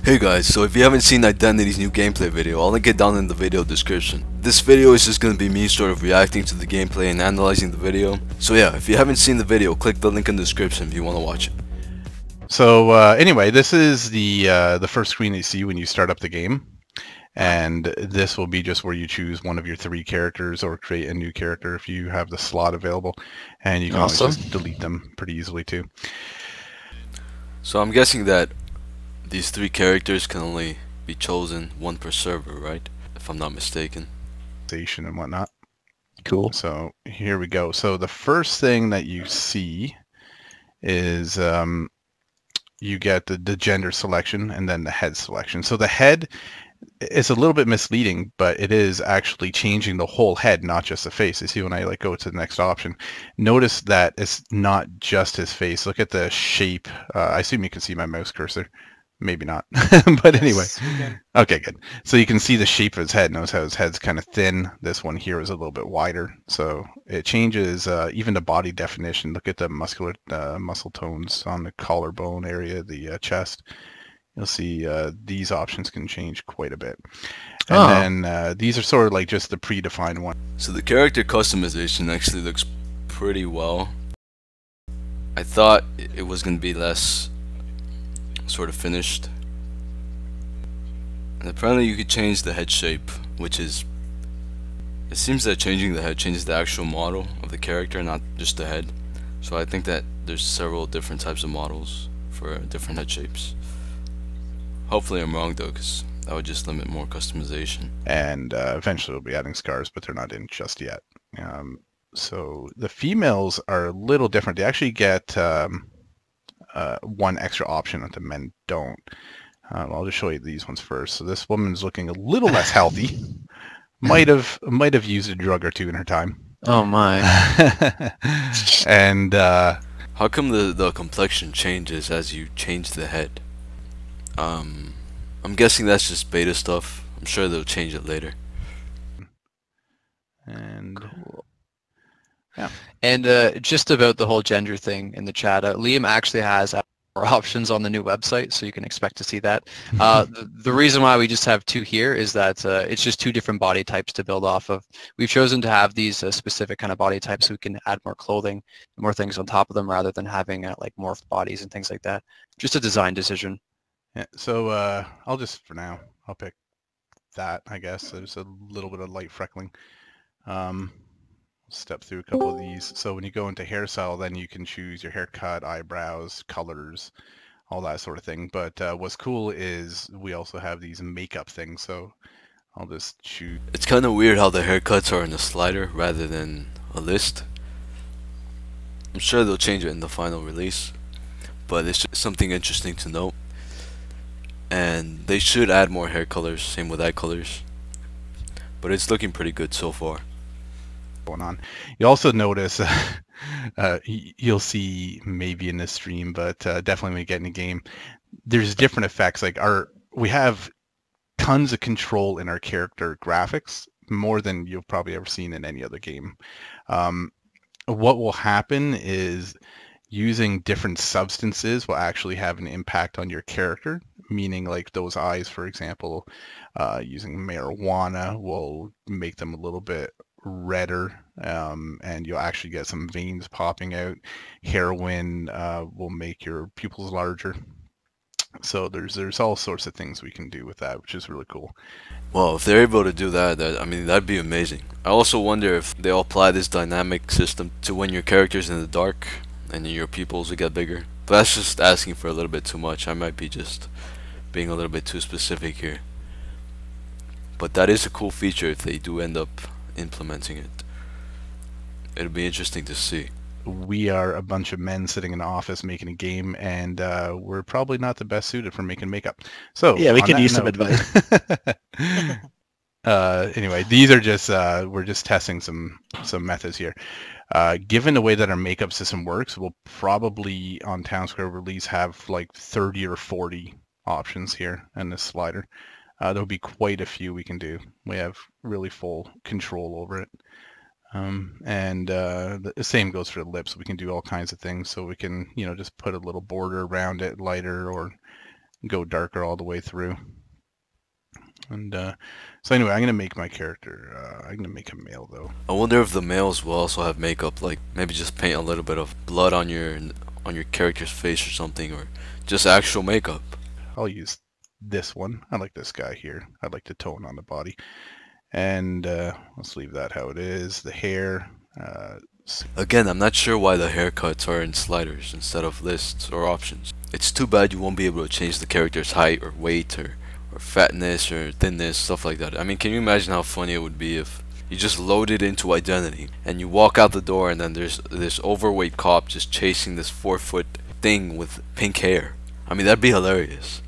Hey guys, so if you haven't seen Identity's new gameplay video, I'll link it down in the video description. This video is just going to be me sort of reacting to the gameplay and analyzing the video. So yeah, if you haven't seen the video, click the link in the description if you want to watch it. So anyway, this is the first screen that you see when you start up the game, and this will be just where you choose one of your three characters or create a new character if you have the slot available, and you can always just delete them pretty easily too. So I'm guessing that these three characters can only be chosen one per server, right? If I'm not mistaken. Station and whatnot. Cool. So here we go. So the first thing that you see is you get the gender selection and then the head selection. So the head is a little bit misleading, but it is actually changing the whole head, not just the face. You see when I go to the next option, notice that it's not just his face. Look at the shape. I assume you can see my mouse cursor. Maybe not, but anyway. Okay, good. So you can see the shape of his head. Notice how his head's kind of thin. This one here is a little bit wider. So it changes even the body definition. Look at the muscle tones on the collarbone area, the chest. You'll see these options can change quite a bit. And then these are sort of like just the predefined one. So the character customization actually looks pretty well. I thought it was going to be less sort of finished. And apparently you could change the head shape, which is, it seems that changing the head changes the actual model of the character, not just the head. So I think that there's several different types of models for different head shapes. Hopefully I'm wrong though, because that would just limit more customization. And eventually we'll be adding scars, but they're not in just yet. So the females are a little different. They actually get one extra option that the men don't. I'll just show you these ones first. So this woman's looking a little less healthy. Might have used a drug or two in her time. Oh my. And how come the complexion changes as you change the head? I'm guessing that's just beta stuff. I'm sure they'll change it later. And cool. Yeah. And just about the whole gender thing in the chat, Liam actually has more options on the new website, so you can expect to see that. The reason why we just have two here is that it's just two different body types to build off of. We've chosen to have these specific kind of body types so we can add more clothing, more things on top of them rather than having like morphed bodies and things like that. Just a design decision. Yeah, so I'll just, for now, I'll pick that, I guess. There's a little bit of light freckling. Step through a couple of these. So when you go into hairstyle, then you can choose your haircut, eyebrows, colors, all that sort of thing. But what's cool is we also have these makeup things. So I'll just choose. It's kind of weird how the haircuts are in a slider rather than a list. I'm sure they'll change it in the final release, but it's just something interesting to note. And they should add more hair colors, same with eye colors. But it's looking pretty good so far. Going on. You also notice you'll see maybe in this stream, but definitely when you get in the game, there's different effects. Like we have tons of control in our character graphics, more than you've probably ever seen in any other game. What will happen is using different substances will actually have an impact on your character, meaning like those eyes, for example, using marijuana will make them a little bit redder, and you'll actually get some veins popping out. Heroin will make your pupils larger. So there's all sorts of things we can do with that, which is really cool. Well, if they're able to do that, I mean, that'd be amazing. I also wonder if they'll apply this dynamic system to when your character's in the dark and your pupils will get bigger. But that's just asking for a little bit too much. I might be just being a little bit too specific here. But that is a cool feature if they do end up implementing it. It'll be interesting to see. We are a bunch of men sitting in an office making a game, and we're probably not the best suited for making makeup. So yeah, we could use some advice. Anyway, these are just we're just testing some methods here. Given the way that our makeup system works, we'll probably on Townsquare release have like 30 or 40 options here in this slider. There'll be quite a few we can do. We have really full control over it. And the same goes for the lips. We can do all kinds of things. So we can, just put a little border around it, lighter, or go darker all the way through. And so anyway, I'm gonna make my character. I'm gonna make him male though. I wonder if the males will also have makeup, like maybe just paint a little bit of blood on your character's face or something, or just actual makeup. I'll use this one. I like this guy here. I like the tone on the body. And let's leave that how it is. The hair. Again, I'm not sure why the haircuts are in sliders instead of lists or options. It's too bad you won't be able to change the character's height or weight or fatness or thinness, stuff like that. I mean, can you imagine how funny it would be if you just load it into Identity and you walk out the door and then there's this overweight cop just chasing this 4-foot thing with pink hair? I mean, that'd be hilarious.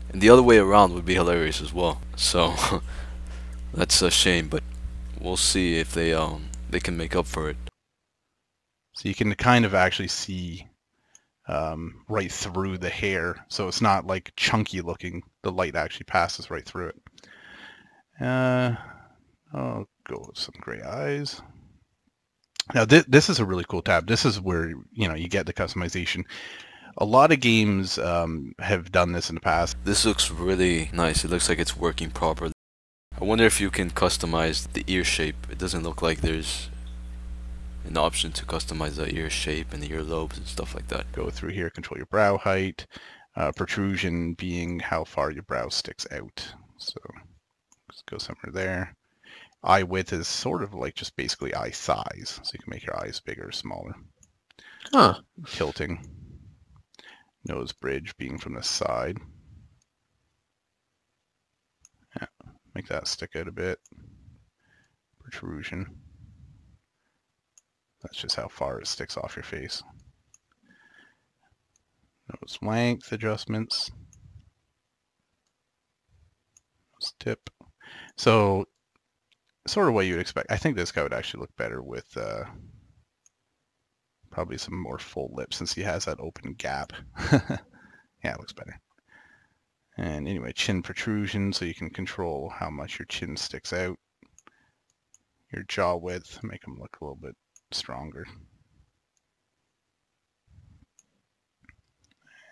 And the other way around would be hilarious as well. So that's a shame, but we'll see if they can make up for it. So you can kind of actually see right through the hair, so it's not like chunky looking. The light actually passes right through it. I'll go with some gray eyes. Now this is a really cool tab. This is where you get the customization. A lot of games have done this in the past. This looks really nice. It looks like it's working properly. I wonder if you can customize the ear shape. It doesn't look like there's an option to customize the ear shape and the earlobes and stuff like that. Go through here, control your brow height, protrusion being how far your brow sticks out. So let's go somewhere there. Eye width is sort of like just basically eye size, so you can make your eyes bigger or smaller. Huh. Tilting. Nose bridge being from the side. Yeah, make that stick out a bit. Protrusion. That's just how far it sticks off your face. Nose length adjustments. Nose tip. So, sort of what you would expect. I think this guy would actually look better with probably some more full lips since he has that open gap. Yeah, it looks better. And anyway, chin protrusion, so you can control how much your chin sticks out. Your jaw width, make them look a little bit stronger.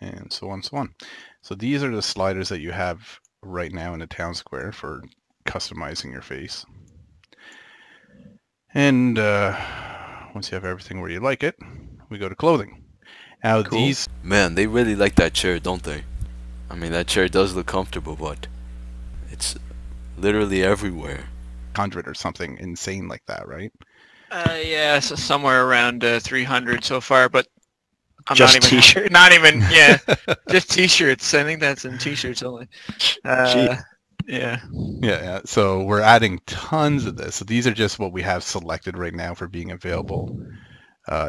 And so on, so on. So these are the sliders that you have right now in the town square for customizing your face. And once you have everything where you like it, we go to clothing. Now Cool. these... Man, they really like that chair, don't they? I mean, that chair does look comfortable, but it's literally everywhere. 100 or something insane like that, right? Yeah, so somewhere around 300 so far, but I'm Just not even t-shirt? Not even, yeah, just t-shirts. I think that's in t-shirts only. Yeah. Yeah. So we're adding tons of this. So these are just what we have selected right now for being available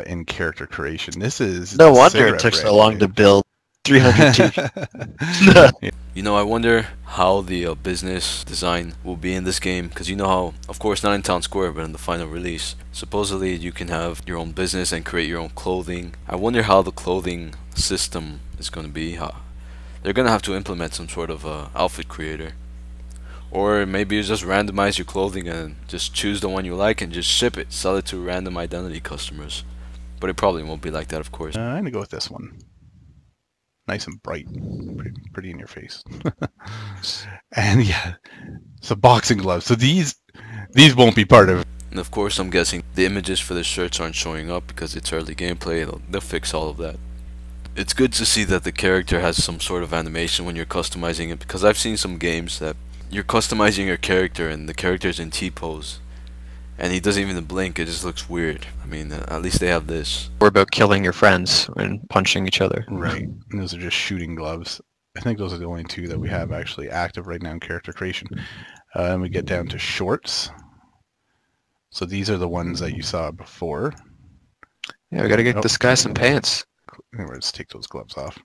in character creation. This is No wonder it cigarette took so brand long new. to build 300 t-shirts. You know, I wonder how the business design will be in this game, because you know how, of course not in Town Square, but in the final release, supposedly you can have your own business and create your own clothing. I wonder how the clothing system is going to be. They're going to have to implement some sort of outfit creator. Or maybe you just randomize your clothing and just choose the one you like and just ship it, sell it to random Identity customers. But it probably won't be like that, of course. I'm gonna go with this one. Nice and bright, pretty in your face. And yeah, so boxing gloves. So these won't be part of it. And of course, I'm guessing the images for the shirts aren't showing up because it's early gameplay. They'll fix all of that. It's good to see that the character has some sort of animation when you're customizing it, because I've seen some games that you're customizing your character and the character's in T-pose and he doesn't even blink. It just looks weird. I mean, at least they have this. Or about killing your friends and punching each other. Right. And those are just shooting gloves. I think those are the only two that we have actually active right now in character creation. And we get down to shorts. So these are the ones that you saw before. Yeah, we gotta get Oh. this guy some pants. Anyway, let's take those gloves off.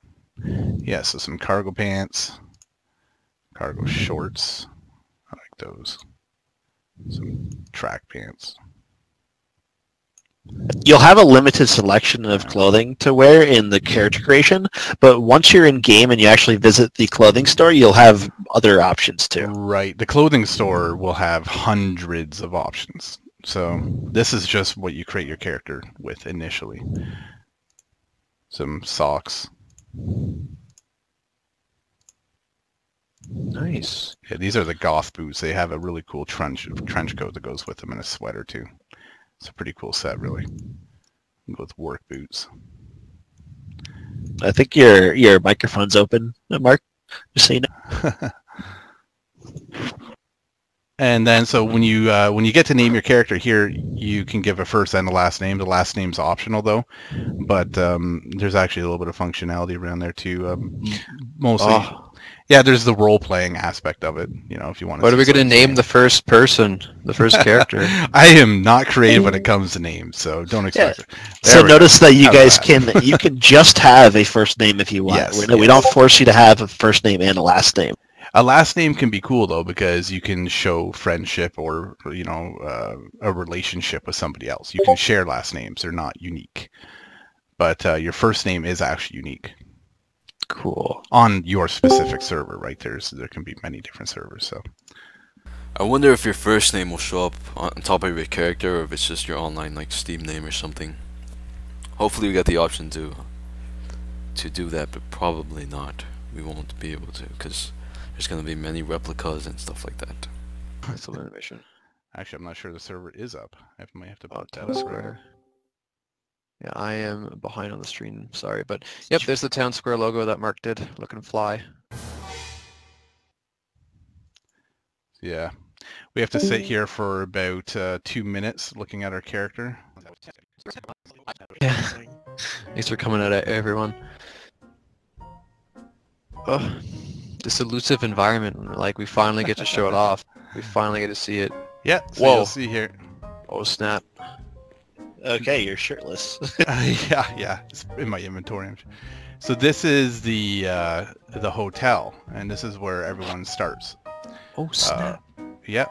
Yeah, so some cargo pants, cargo shorts. I like those. Some track pants. You'll have a limited selection of clothing to wear in the character creation, but once you're in game and you actually visit the clothing store, you'll have other options too. Right. The clothing store will have hundreds of options. So this is just what you create your character with initially. Some socks. Nice. Yeah, these are the goth boots. They have a really cool trench coat that goes with them and a sweater too. It's a pretty cool set, really. With work boots. I think your microphone's open, Mark. Just so you know. And then, so when you get to name your character here, you can give a first and a last name. The last name's optional though, but there's actually a little bit of functionality around there too. Mostly, yeah. There's the role playing aspect of it. You know, if you want. What are we going to name the first person, the first character? I am not creative when it comes to names, so don't expect it. So notice that you How's guys that? you can just have a first name if you want. Yes, We don't force you to have a first name and a last name. A last name can be cool though, because you can show friendship or a relationship with somebody else. You can share last names; they're not unique. But your first name is actually unique. Cool. On your specific server, right? There can be many different servers. So I wonder if your first name will show up on top of your character, or if it's just your online like Steam name or something. Hopefully we get the option to do that, but probably not. We won't be able to, because there's gonna be many replicas and stuff like that. That's a little mission. actually, I'm not sure the server is up. I might have to Oh, put that Town up. Square. Yeah, I am behind on the stream. Sorry, but yep, there's the Town Square logo that Mark did. Looking fly. Yeah, we have to sit here for about 2 minutes looking at our character. Yeah. Thanks for coming at it, everyone. Oh, this elusive environment. Like, we finally get to show it off. We finally get to see it. Yeah, so Whoa. you'll see here. Oh, snap. Okay, you're shirtless. Yeah, it's in my inventory. So this is the hotel, and this is where everyone starts. Oh, snap. Yep.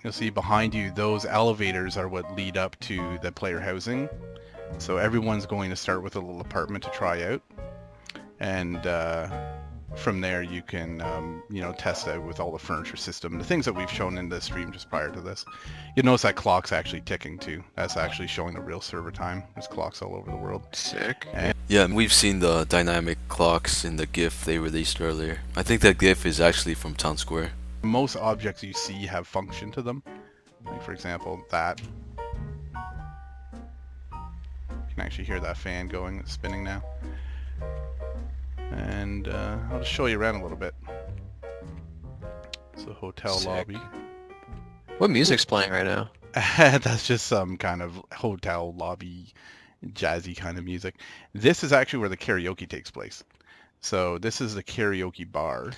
You'll see behind you, those elevators are what lead up to the player housing. So everyone's going to start with a little apartment to try out, and from there you can test out with all the furniture system, the things that we've shown in the stream just prior to this. You'll notice that clock's actually ticking too. That's actually showing the real server time. There's clocks all over the world. Sick. Yeah, and we've seen the dynamic clocks in the GIF they released earlier. I think that GIF is actually from Town Square. Most objects you see have function to them. Like for example, that. You can actually hear that fan going, it's spinning now. And I'll just show you around a little bit. It's a hotel Sick. lobby. What music's playing right now? That's just some kind of hotel lobby, jazzy kind of music. This is actually where the karaoke takes place. So this is the karaoke bar.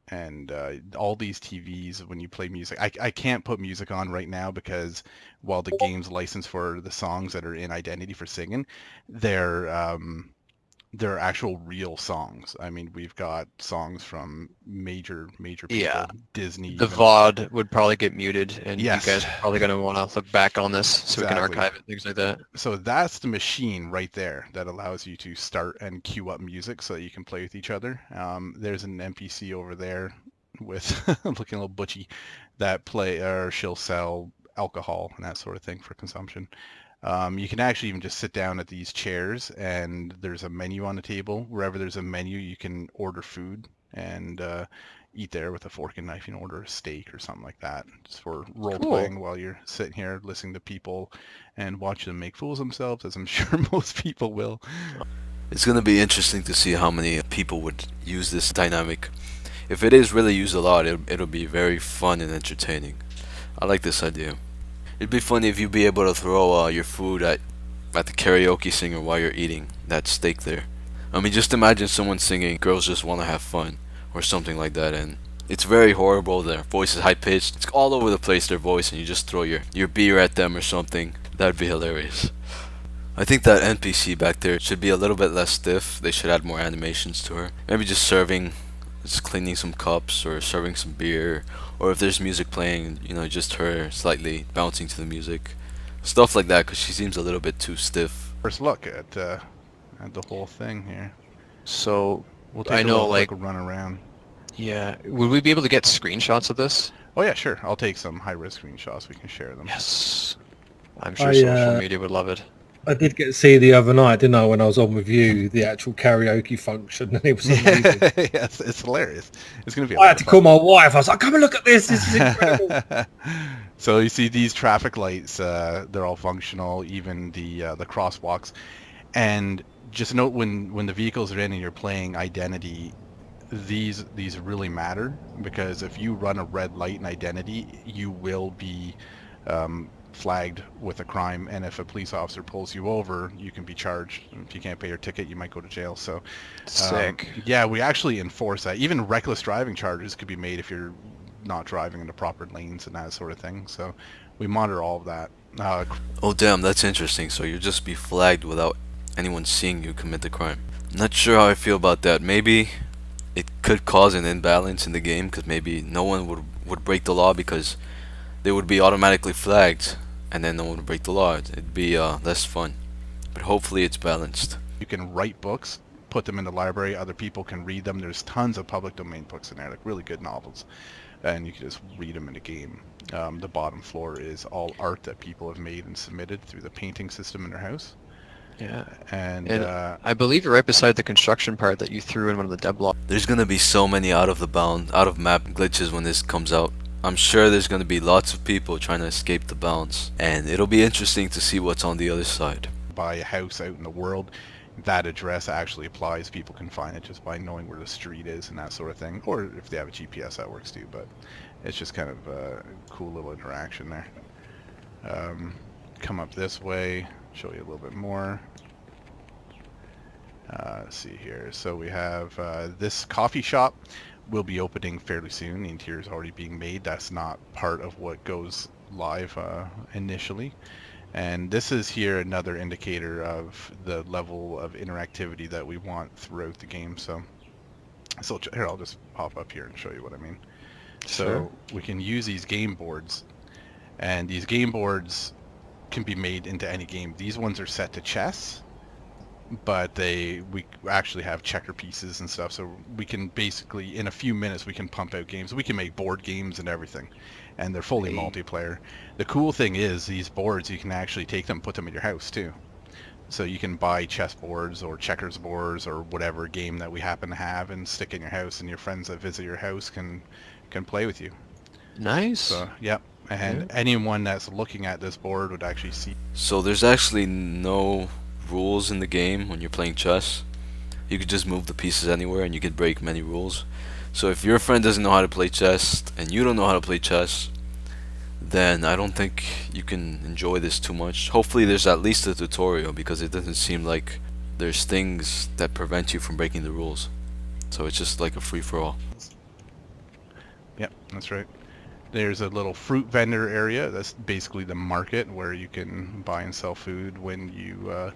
And all these TVs, when you play music, I can't put music on right now because while the game's licensed for the songs that are in Identity for singing, they're actual real songs. I mean, we've got songs from major people, Yeah. Disney. The even. VOD would probably get muted, and Yes. you guys are probably going to want to look back on this so we can Exactly. archive it, things like that. So that's the machine right there that allows you to start and queue up music so that you can play with each other. There's an NPC over there with looking a little butchy that she'll sell alcohol and that sort of thing for consumption. You can actually even just sit down at these chairs and there's a menu on the table. Wherever there's a menu, you can order food and eat there with a fork and knife. You can order a steak or something like that, just for role playing while you're sitting here listening to people and watching them make fools of themselves, as I'm sure most people will. It's going to be interesting to see how many people would use this dynamic. If it is really used a lot, it'll be very fun and entertaining. I like this idea. It'd be funny if you'd be able to throw your food at the karaoke singer while you're eating that steak there. I mean, just imagine someone singing "Girls Just Wanna Have Fun" or something like that, and it's very horrible. Their voice is high pitched. It's all over the place, their voice, and you just throw your beer at them or something. That'd be hilarious. I think that NPC back there should be a little bit less stiff. They should add more animations to her. Maybe just cleaning some cups or serving some beer, or if there's music playing, just her slightly bouncing to the music. Stuff like that, because she seems a little bit too stiff. First look at the whole thing here. So, We'll take I a know, little like, quick run around. yeah, would we be able to get screenshots of this? Oh yeah, sure. I'll take some high-risk screenshots. We can share them. Yes. I'm sure social media would love it. I did get to see the other night, didn't I, when I was on with you, the actual karaoke function, and it was amazing. Yes, it's hilarious. It's going to be. I had to call my wife. I was like, "Come and look at this. This is incredible." So you see these traffic lights, they're all functional, even the crosswalks. And just note when the vehicles are in and you're playing Identity, these really matter, because if you run a red light in Identity, you will be flagged with a crime, and if a police officer pulls you over, you can be charged. If you can't pay your ticket, you might go to jail. So Sick. yeah, we actually enforce that. Even reckless driving charges could be made if you're not driving in the proper lanes and that sort of thing. So we monitor all of that. Oh damn, that's interesting. So you'll just be flagged without anyone seeing you commit the crime. Not sure how I feel about that. Maybe it could cause an imbalance in the game, because maybe no one would break the law because they would be automatically flagged, and then no one would break the law. It'd be less fun. But hopefully it's balanced. You can write books, put them in the library, other people can read them. There's tons of public domain books in there, like really good novels, and you can just read them in the game. The bottom floor is all art that people have made and submitted through the painting system in their house. Yeah. And I believe you're right beside the construction part that you threw in one of the dead blocks. There's gonna be so many out of map glitches when this comes out. I'm sure there's gonna be lots of people trying to escape the bounds, and it'll be interesting to see what's on the other side. buy a house out in the world, that address actually applies. People can find it just by knowing where the street is and that sort of thing. Or if they have a GPS, that works too. But it's just kind of a cool little interaction there. Come up this way, show you a little bit more. Let's see here. So we have this coffee shop will be opening fairly soon. The interior is already being made. That's not part of what goes live initially. And this is here another indicator of the level of interactivity that we want throughout the game. So here, I'll just pop up here and show you what I mean. So we can use these game boards, and these game boards can be made into any game. These ones are set to chess, but we actually have checker pieces and stuff, so we can basically, in a few minutes, we can pump out games. We can make board games and everything, and they're fully multiplayer. The cool thing is these boards, you can actually take them and put them in your house too. So you can buy chess boards or checkers boards or whatever game that we happen to have and stick in your house, and your friends that visit your house can play with you. Nice. So yep. And anyone that's looking at this board would actually see. So there's actually no rules in the game when you're playing chess. You could just move the pieces anywhere and you could break many rules. So if your friend doesn't know how to play chess and you don't know how to play chess, then I don't think you can enjoy this too much. Hopefully there's at least a tutorial, because it doesn't seem like there's things that prevent you from breaking the rules. So it's just like a free-for-all. Yep, that's right. There's a little fruit vendor area. That's basically the market where you can buy and sell food when you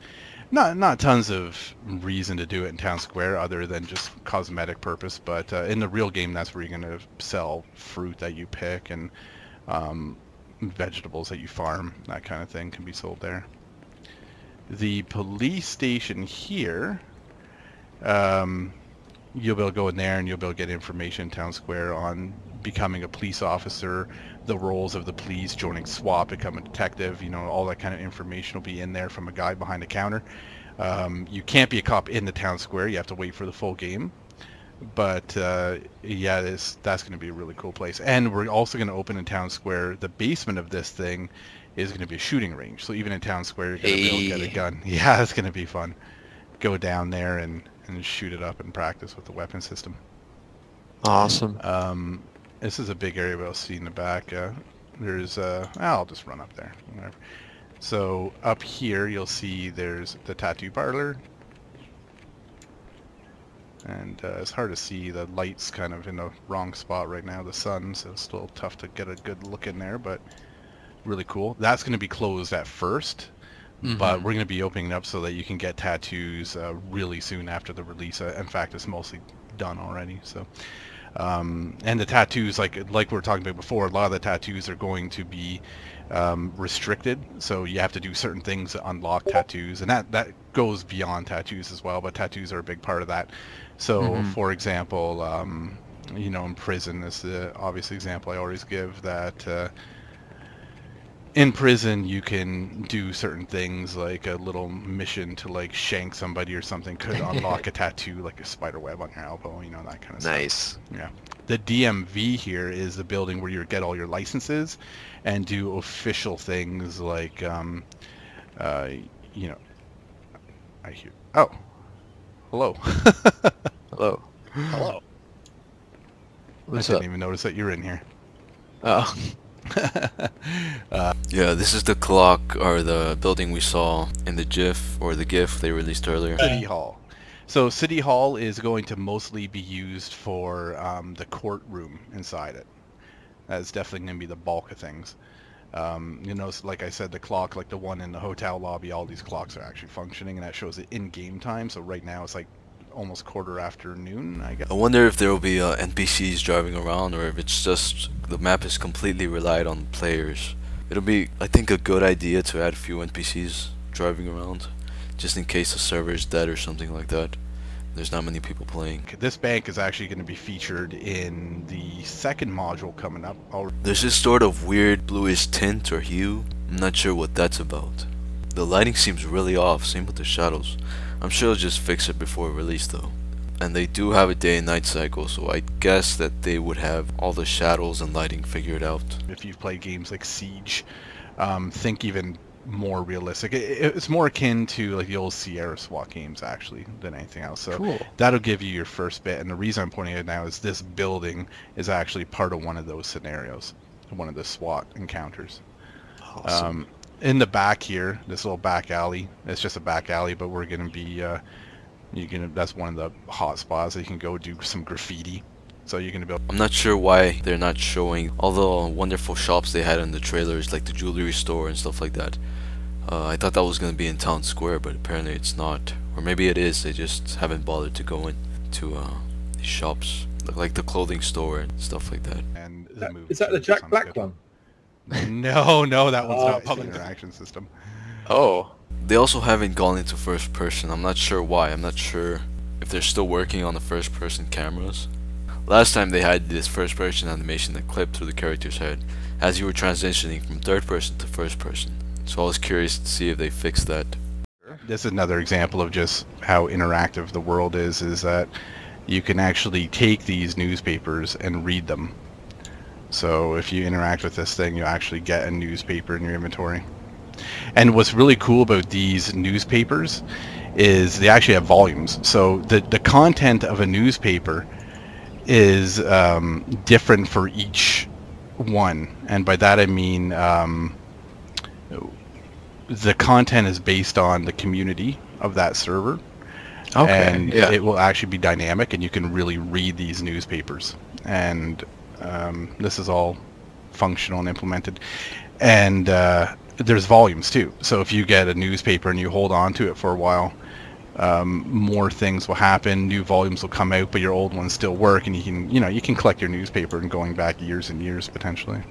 not tons of reason to do it in town square other than just cosmetic purpose, but in the real game, that's where you're going to sell fruit that you pick, and vegetables that you farm. That kind of thing can be sold there. The police station here, you'll be able to go in there and you'll be able to get information in town square on becoming a police officer, the roles of the police, joining SWAT, become a detective, you know, all that kind of information will be in there from a guy behind the counter. You can't be a cop in the town square, you have to wait for the full game. But yeah, that's going to be a really cool place. And we're also going to open in town square, the basement of this thing is going to be a shooting range. So even in town square, you're going to be able to get a gun. Yeah, it's going to be fun. Go down there and shoot it up and practice with the weapon system. Awesome. This is a big area we'll see in the back. There's I'll just run up there. Whatever. So up here you'll see there's the tattoo parlor, and it's hard to see. The light's kind of in the wrong spot right now, the sun, so it's still tough to get a good look in there, but really cool. That's going to be closed at first, but we're going to be opening it up so that you can get tattoos really soon after the release. In fact, it's mostly done already. So and the tattoos, like we were talking about before, a lot of the tattoos are going to be restricted, so you have to do certain things to unlock tattoos, and that goes beyond tattoos as well, but tattoos are a big part of that. So for example, you know, in prison is the obvious example I always give, that in prison you can do certain things, like a little mission to like shank somebody or something could unlock a tattoo like a spider web on your elbow, you know, that kind of stuff. Nice. Yeah. The DMV here is the building where you get all your licenses and do official things like, you know, I hear. Oh, hello. Hello. Hello. I What's didn't up? even notice that you're in here. Oh. Yeah, this is the clock or the building we saw in the GIF or the GIF they released earlier. City Hall. So City Hall is going to mostly be used for the courtroom inside it. That's definitely going to be the bulk of things. You know, like I said, the clock, like the one in the hotel lobby, all these clocks are actually functioning, and that shows it in game time. So right now it's like almost quarter after noon, I guess. I wonder if there will be NPCs driving around, or if it's just the map is completely relied on players. It'll be, I think, a good idea to add a few NPCs driving around, just in case the server is dead or something like that. There's not many people playing. This bank is actually going to be featured in the second module coming up. There's this sort of weird bluish tint or hue. I'm not sure what that's about. The lighting seems really off, same with the shadows. I'm sure they'll just fix it before release though. And they do have a day and night cycle, so I guess that they would have all the shadows and lighting figured out. If you've played games like Siege, think even more realistic. It's more akin to like the old Sierra SWAT games actually than anything else. So Cool. that'll give you your first bit. And the reason I'm pointing it now is this building is actually part of one of those scenarios, one of the SWAT encounters. Awesome. In the back here, this little back alley. It's just a back alley, but we're gonna be that's one of the hot spots that you can go do some graffiti. So you're gonna be able. I'm not sure why they're not showing all the wonderful shops they had in the trailers, like the jewelry store and stuff like that. I thought that was going to be in Town Square, but apparently it's not. Or maybe it is, they just haven't bothered to go in to these shops, like the clothing store and stuff like that. And the movie Is that the too, Jack sounds Black good. one? No, that one's Oh, not it's public the- interaction system. Oh. They also haven't gone into first person. I'm not sure why. I'm not sure if they're still working on the first person cameras. Last time they had this first person animation that clipped through the character's head as you were transitioning from third person to first person. So I was curious to see if they fixed that. This is another example of just how interactive the world is that you can actually take these newspapers and read them. So if you interact with this thing, you actually get a newspaper in your inventory. And what's really cool about these newspapers is they actually have volumes. So the content of a newspaper is different for each one. And by that I mean the content is based on the community of that server. Okay. And Yeah. it will actually be dynamic, and you can really read these newspapers. And this is all functional and implemented. And there's volumes too. So if you get a newspaper and you hold on to it for a while, more things will happen. New volumes will come out, but your old ones still work, and you can collect your newspaper and going back years and years potentially.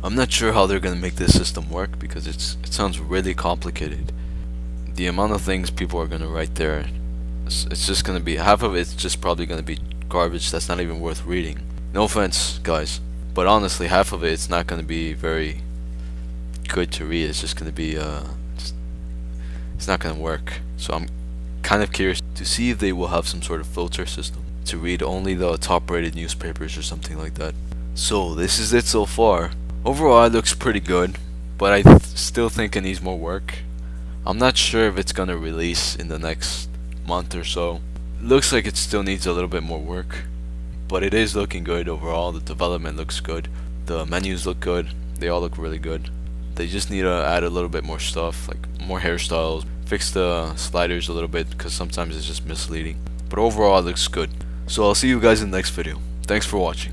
I'm not sure how they're gonna make this system work because it sounds really complicated. The amount of things people are gonna write there, it's just gonna be half of it's just probably gonna be garbage that's not even worth reading. No offense, guys, but honestly, half of it's not gonna be very good to read. It's just gonna be it's not gonna work. So I'm kind of curious to see if they will have some sort of filter system to read only the top-rated newspapers or something like that. So this is it so far. Overall, it looks pretty good, but I still think it needs more work. I'm not sure if it's gonna release in the next month or so. Looks like it still needs a little bit more work, but it is looking good overall. The development looks good. The menus look good. They all look really good. They just need to add a little bit more stuff, like more hairstyles, fix the sliders a little bit because sometimes it's just misleading. But overall, it looks good. So I'll see you guys in the next video. Thanks for watching.